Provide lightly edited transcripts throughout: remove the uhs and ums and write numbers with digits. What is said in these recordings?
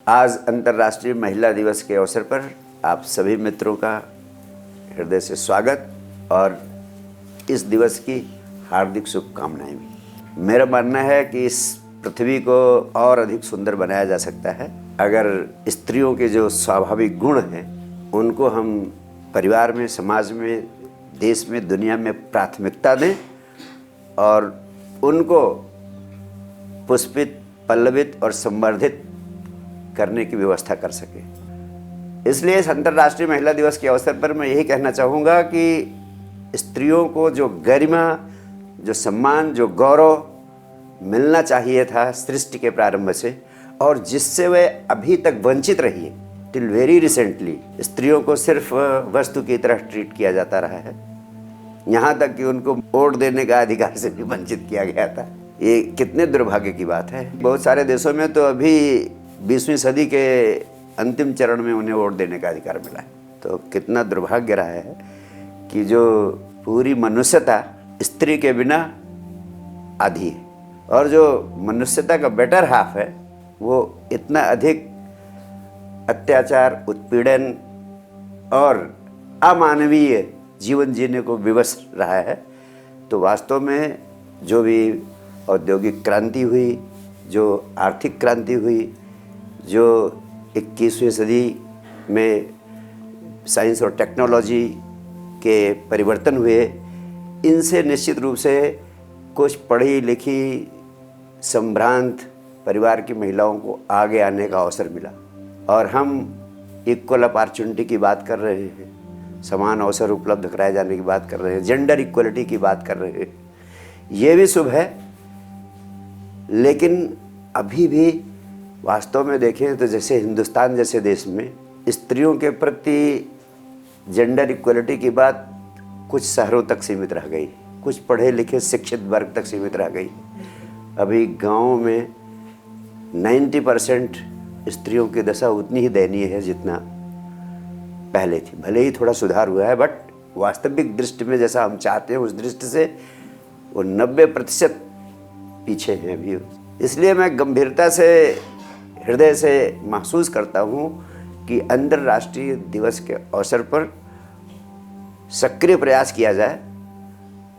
आज अंतर्राष्ट्रीय महिला दिवस के अवसर पर आप सभी मित्रों का हृदय से स्वागत और इस दिवस की हार्दिक शुभकामनाएं भी। मेरा मानना है कि इस पृथ्वी को और अधिक सुंदर बनाया जा सकता है अगर स्त्रियों के जो स्वाभाविक गुण हैं उनको हम परिवार में, समाज में, देश में, दुनिया में प्राथमिकता दें और उनको पुष्पित, पल्लवित और संवर्धित करने की व्यवस्था कर सके। इसलिए इस अंतर्राष्ट्रीय महिला दिवस के अवसर पर मैं यही कहना चाहूँगा कि स्त्रियों को जो गरिमा, जो सम्मान, जो गौरव मिलना चाहिए था सृष्टि के प्रारंभ से और जिससे वे अभी तक वंचित रही है, टिल वेरी रिसेंटली स्त्रियों को सिर्फ वस्तु की तरह ट्रीट किया जाता रहा है। यहाँ तक कि उनको वोट देने का अधिकार से भी वंचित किया गया था। ये कितने दुर्भाग्य की बात है। बहुत सारे देशों में तो अभी 20वीं सदी के अंतिम चरण में उन्हें वोट देने का अधिकार मिला है। तो कितना दुर्भाग्य रहा है कि जो पूरी मनुष्यता स्त्री के बिना आधी है और जो मनुष्यता का बेटर हाफ है वो इतना अधिक अत्याचार, उत्पीड़न और अमानवीय जीवन जीने को विवश रहा है। तो वास्तव में जो भी औद्योगिक क्रांति हुई, जो आर्थिक क्रांति हुई, जो 21वीं सदी में साइंस और टेक्नोलॉजी के परिवर्तन हुए, इनसे निश्चित रूप से कुछ पढ़ी लिखी संभ्रांत परिवार की महिलाओं को आगे आने का अवसर मिला और हम इक्वल अपॉर्चुनिटी की बात कर रहे हैं, समान अवसर उपलब्ध कराए जाने की बात कर रहे हैं, जेंडर इक्वलिटी की बात कर रहे हैं। ये भी शुभ है, लेकिन अभी भी वास्तव में देखें तो जैसे हिंदुस्तान जैसे देश में स्त्रियों के प्रति जेंडर इक्वलिटी की बात कुछ शहरों तक सीमित रह गई, कुछ पढ़े लिखे शिक्षित वर्ग तक सीमित रह गई। अभी गाँव में 90% स्त्रियों की दशा उतनी ही दयनीय है जितना पहले थी। भले ही थोड़ा सुधार हुआ है, बट वास्तविक दृष्टि में जैसा हम चाहते हैं उस दृष्टि से वो 90% पीछे हैं अभी। इसलिए मैं गंभीरता से, हृदय से महसूस करता हूँ कि अंतर्राष्ट्रीय दिवस के अवसर पर सक्रिय प्रयास किया जाए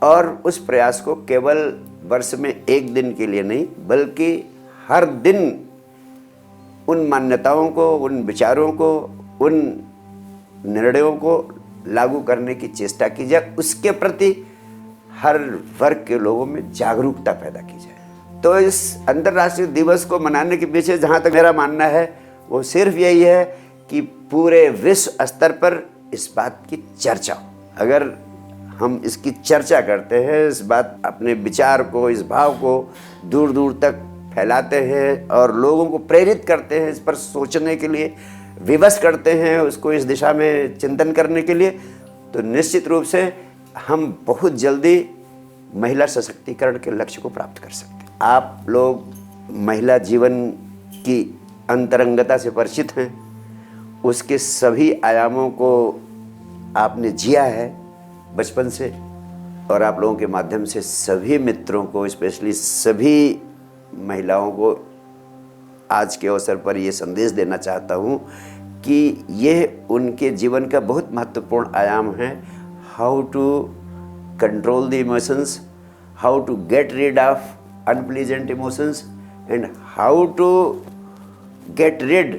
और उस प्रयास को केवल वर्ष में एक दिन के लिए नहीं बल्कि हर दिन उन मान्यताओं को, उन विचारों को, उन निर्णयों को लागू करने की चेष्टा की जाए, उसके प्रति हर वर्ग के लोगों में जागरूकता पैदा की जाए। तो इस अंतर्राष्ट्रीय दिवस को मनाने के पीछे जहाँ तक मेरा मानना है वो सिर्फ यही है कि पूरे विश्व स्तर पर इस बात की चर्चा हो। अगर हम इसकी चर्चा करते हैं, इस बात, अपने विचार को, इस भाव को दूर दूर तक फैलाते हैं और लोगों को प्रेरित करते हैं, इस पर सोचने के लिए विवश करते हैं, उसको इस दिशा में चिंतन करने के लिए, तो निश्चित रूप से हम बहुत जल्दी महिला सशक्तिकरण के लक्ष्य को प्राप्त कर सकते हैं। आप लोग महिला जीवन की अंतरंगता से परिचित हैं, उसके सभी आयामों को आपने जिया है बचपन से और आप लोगों के माध्यम से सभी मित्रों को, स्पेशली सभी महिलाओं को आज के अवसर पर ये संदेश देना चाहता हूँ कि यह उनके जीवन का बहुत महत्वपूर्ण आयाम है। How to control the emotions, how to get rid of unpleasant emotions and how to get rid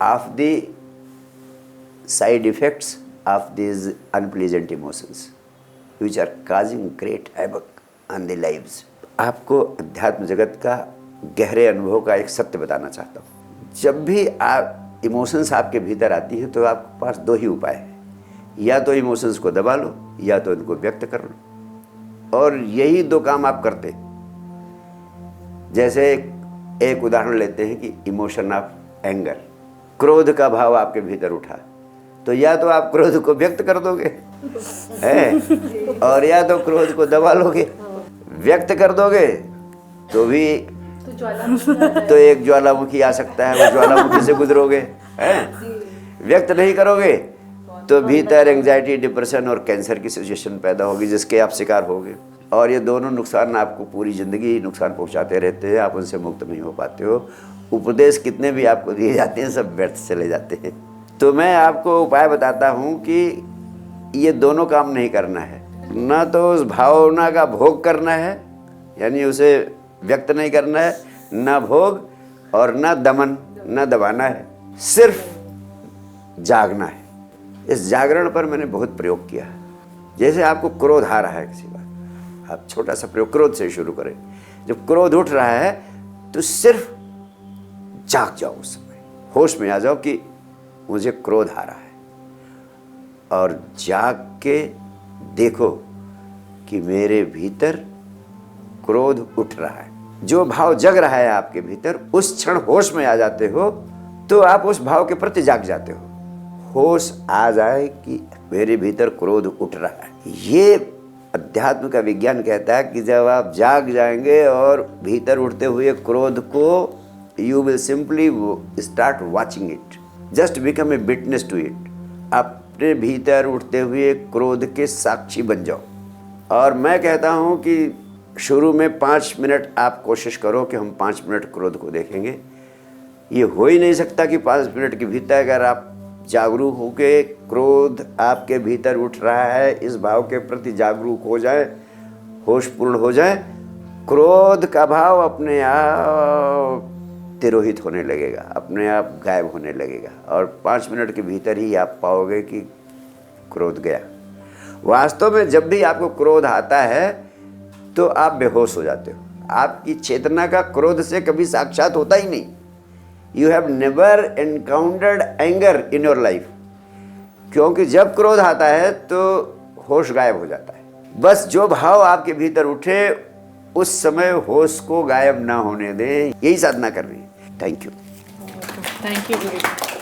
of the side effects of these unpleasant emotions which are causing great havoc on the lives। आपको अध्यात्म जगत का गहरे अनुभव का एक सत्य बताना चाहता हूँ। जब भी आप इमोशंस आपके भीतर आती हैं तो आपके पास दो ही उपाय हैं, या तो इमोशंस को दबा लो या तो इनको व्यक्त कर लो, और यही दो काम आप करते। जैसे एक उदाहरण लेते हैं कि इमोशन ऑफ एंगर, क्रोध का भाव आपके भीतर उठा, तो या तो आप क्रोध को व्यक्त कर दोगे है और या तो क्रोध को दबा लोगे। व्यक्त कर दोगे तो भी तो एक ज्वालामुखी आ सकता है, वो ज्वालामुखी से गुजरोगे है। व्यक्त नहीं करोगे तो भीतर एंजाइटी, डिप्रेशन और कैंसर की सिचुएशन पैदा होगी जिसके आप शिकार होगे। और ये दोनों नुकसान आपको पूरी ज़िंदगी नुकसान पहुंचाते रहते हैं, आप उनसे मुक्त नहीं हो पाते हो। उपदेश कितने भी आपको दिए जाते हैं सब व्यर्थ चले जाते हैं। तो मैं आपको उपाय बताता हूँ कि ये दोनों काम नहीं करना है। ना तो उस भावना का भोग करना है, यानी उसे व्यक्त नहीं करना है, ना भोग और ना दमन, ना दबाना है, सिर्फ जागना है। इस जागरण पर मैंने बहुत प्रयोग किया। जैसे आपको क्रोध आ रहा है किसी बात, आप छोटा सा प्रयोग क्रोध से शुरू करें। जब क्रोध उठ रहा है तो सिर्फ जाग जाओ, उस समय होश में आ जाओ कि मुझे क्रोध आ रहा है, और जाग के देखो कि मेरे भीतर क्रोध उठ रहा है। जो भाव जग रहा है आपके भीतर, उस क्षण होश में आ जाते हो तो आप उस भाव के प्रति जाग जाते हो। होश आ जाए कि मेरे भीतर क्रोध उठ रहा है। ये अध्यात्म का विज्ञान कहता है कि जब आप जाग जाएंगे और भीतर उठते हुए क्रोध को, you will simply start watching it, just become a witness to it. अपने भीतर उठते हुए क्रोध के साक्षी बन जाओ। और मैं कहता हूँ कि शुरू में 5 मिनट आप कोशिश करो कि हम 5 मिनट क्रोध को देखेंगे। ये हो ही नहीं सकता कि 5 मिनट के भीतर अगर आप जागरूक होके क्रोध आपके भीतर उठ रहा है, इस भाव के प्रति जागरूक हो जाए, होशपूर्ण हो जाए, क्रोध का भाव अपने आप तिरोहित होने लगेगा, अपने आप गायब होने लगेगा, और 5 मिनट के भीतर ही आप पाओगे कि क्रोध गया। वास्तव में जब भी आपको क्रोध आता है तो आप बेहोश हो जाते हो। आपकी चेतना का क्रोध से कभी साक्षात होता ही नहीं। You have never encountered anger in your life, क्योंकि जब क्रोध आता है तो होश गायब हो जाता है। बस जो भाव आपके भीतर उठे उस समय होश को गायब ना होने दें, यही साधना करनी है। Thank you. Thank you Guru.